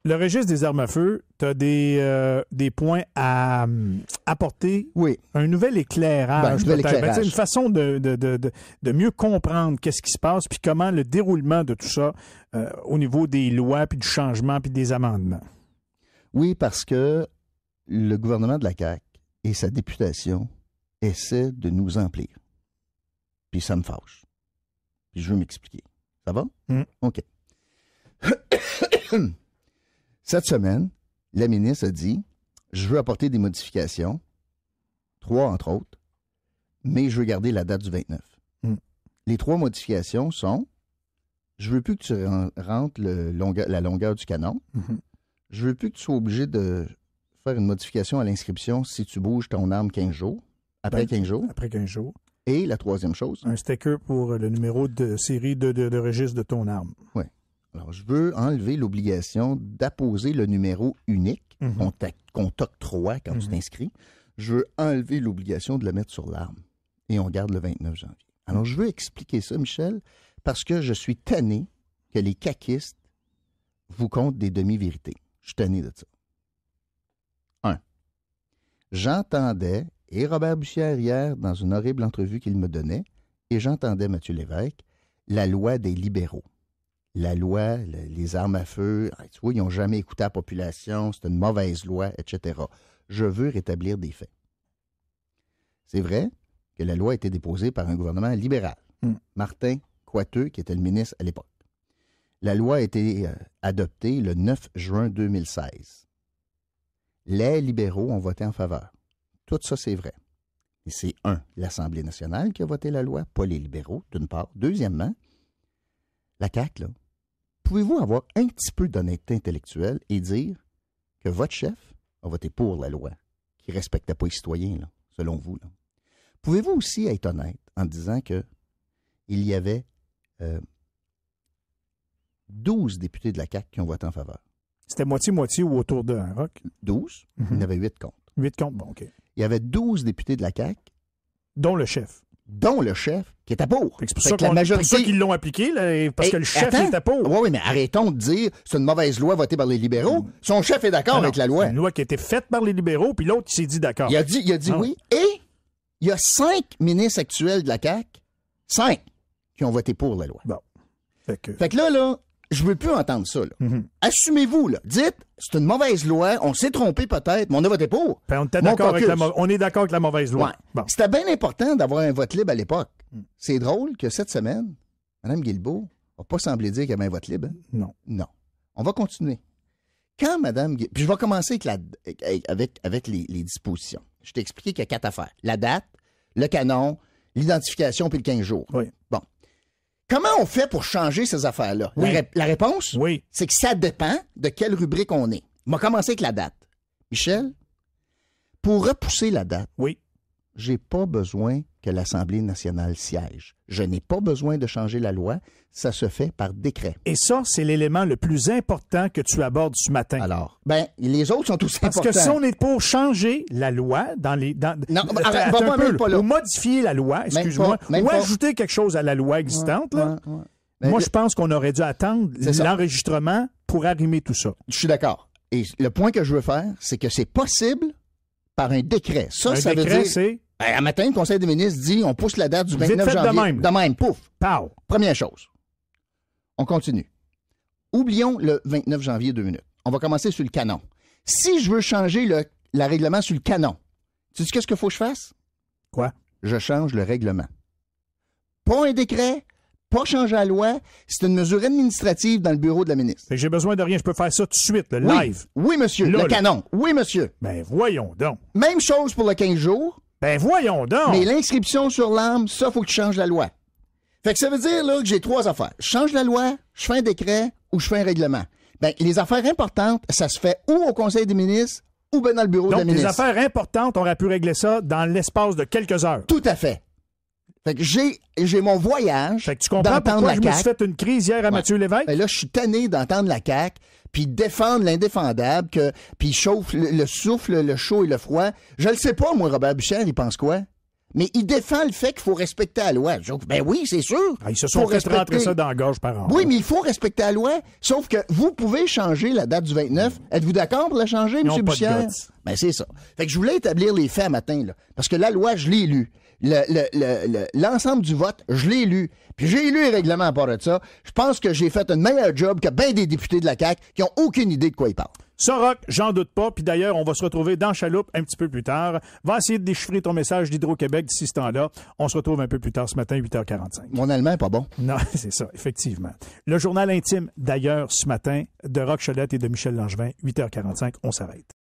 Le registre des armes à feu, tu as des points à apporter. Oui. Un nouvel éclairage, nouvel peut-être. éclairage. Une façon de mieux comprendre qu'est-ce qui se passe puis comment le déroulement de tout ça au niveau des lois puis du changement puis des amendements. Oui, parce que le gouvernement de la CAQ et sa députation essaient de nous emplir. Puis ça me fâche. Puis je veux m'expliquer. Ça va? OK. Cette semaine, la ministre a dit « Je veux apporter des modifications, 3 entre autres, mais je veux garder la date du 29. Les 3 modifications sont « Je veux plus que tu rentres la longueur du canon. Je veux plus que tu sois obligé de faire une modification à l'inscription si tu bouges ton arme 15 jours. Après 15 jours. Après 15 jours. Et la 3e chose. Un sticker pour le numéro de série de registre de ton arme. Oui. Alors, je veux enlever l'obligation d'apposer le numéro unique qu'on t'octroie quand tu t'inscris. Je veux enlever l'obligation de le mettre sur l'arme. Et on garde le 29 janvier. Alors, je veux expliquer ça, Michel, parce que je suis tanné que les caquistes vous comptent des demi-vérités. Je suis tanné de ça. 1. J'entendais, et Robert Bussière hier, dans une horrible entrevue qu'il me donnait, et j'entendais Mathieu Lévesque, la loi des libéraux. La loi, les armes à feu, tu vois, ils n'ont jamais écouté la population, c'est une mauvaise loi, etc. Je veux rétablir des faits. C'est vrai que la loi a été déposée par un gouvernement libéral. Martin Coiteux, qui était le ministre à l'époque. La loi a été adoptée le 9 juin 2016. Les libéraux ont voté en faveur. Tout ça, c'est vrai. Et c'est l'Assemblée nationale qui a voté la loi, pas les libéraux, d'une part. Deuxièmement, la CAQ, là, pouvez-vous avoir un petit peu d'honnêteté intellectuelle et dire que votre chef a voté pour la loi, qui ne respectait pas les citoyens, là, selon vous, là? Pouvez-vous aussi être honnête en disant que il y avait 12 députés de la CAQ qui ont voté en faveur? C'était moitié-moitié ou autour de 1, Roch? 12. Il y en avait 8 contre. 8 contre, bon, OK. Il y avait 12 députés de la CAQ. Dont le chef. Dont le chef, qui était pour. C'est pour ça qu'ils l'ont appliqué, là, parce que le chef était pour. Oui, mais arrêtons de dire c'est une mauvaise loi votée par les libéraux. Son chef est d'accord avec la loi. C'est une loi qui a été faite par les libéraux, puis l'autre, il s'est dit d'accord. Il a dit oui. Et il y a 5 ministres actuels de la CAQ, 5, qui ont voté pour la loi. Bon. Fait que là, je ne veux plus entendre ça. Là. Assumez-vous, là. Dites, c'est une mauvaise loi, on s'est trompé peut-être, mais on a voté pour. On est d'accord avec la mauvaise loi. Ouais. Bon. C'était bien important d'avoir un vote libre à l'époque. C'est drôle que cette semaine, Mme Guilbeault n'a pas semblé dire qu'il y avait un vote libre. Non. Non. On va continuer. Quand Mme Guilbeault... Puis je vais commencer avec les dispositions. Je t'ai expliqué qu'il y a 4 affaires. La date, le canon, l'identification puis le 15 jours. Oui. Bon. Comment on fait pour changer ces affaires-là? Oui. La réponse, oui, c'est que ça dépend de quelle rubrique on est. On va commencer avec la date. Michel, pour repousser la date, oui, j'ai pas besoin que l'Assemblée nationale siège. Je n'ai pas besoin de changer la loi. Ça se fait par décret. Et ça, c'est l'élément le plus important que tu abordes ce matin. Alors, les autres sont aussi importants. Parce que si on est pour changer la loi ou modifier la loi, excuse-moi, ou ajouter quelque chose à la loi existante, moi, je pense qu'on aurait dû attendre l'enregistrement pour arrimer tout ça. Je suis d'accord. Et le point que je veux faire, c'est que c'est possible par un décret. Ça veut dire... c'est... Un matin, le Conseil des ministres dit on pousse la date du 29 janvier. De même, pouf. Pow. Première chose. On continue. Oublions le 29 janvier 2 minutes. On va commencer sur le canon. Si je veux changer le règlement sur le canon, tu sais qu'est-ce qu'il faut que je fasse? Quoi? Je change le règlement. Pas un décret, pas changer la loi. C'est une mesure administrative dans le bureau de la ministre. J'ai besoin de rien. Je peux faire ça tout de suite, le live. Oui, monsieur. Le canon. Oui, monsieur. Ben, voyons donc. Même chose pour le 15 jours. Ben, voyons donc. Mais l'inscription sur l'arme, ça, faut que tu changes la loi. Fait que ça veut dire là que j'ai 3 affaires. Je change la loi, je fais un décret ou je fais un règlement. Ben, les affaires importantes, ça se fait ou au Conseil des ministres ou bien dans le bureau de la ministre. Donc, les affaires importantes, on aurait pu régler ça dans l'espace de quelques heures. Tout à fait. Fait que j'ai mon voyage. Fait que tu comprends pourquoi je me suis fait une crise hier à Mathieu Lévesque? Ben là, je suis tanné d'entendre la CAQ puis défendre l'indéfendable, puis chauffe le souffle, le chaud et le froid. Je le sais pas, moi, Robert Bussière, il pense quoi? Mais il défend le fait qu'il faut respecter la loi. Ben oui, c'est sûr. Ils se sont fait rentrer ça dans la gorge par an. Oui, mais il faut respecter la loi. Sauf que vous pouvez changer la date du 29. Êtes-vous d'accord pour la changer, M. Bussière? Ben c'est ça. Fait que je voulais établir les faits matin, là. Parce que la loi, je l'ai lue. L'ensemble du vote, je l'ai lu. Puis j'ai lu les règlements à part de ça. Je pense que j'ai fait un meilleur job que bien des députés de la CAQ qui ont aucune idée de quoi ils parlent. Ça, Roch, j'en doute pas. Puis d'ailleurs, on va se retrouver dans Chaloupe un petit peu plus tard. Va essayer de déchiffrer ton message d'Hydro-Québec d'ici ce temps-là. On se retrouve un peu plus tard ce matin, 8h45. Mon allemand est pas bon. Non, c'est ça, effectivement. Le journal intime, d'ailleurs, ce matin, de Roch Cholette et de Michel Langevin, 8h45. On s'arrête.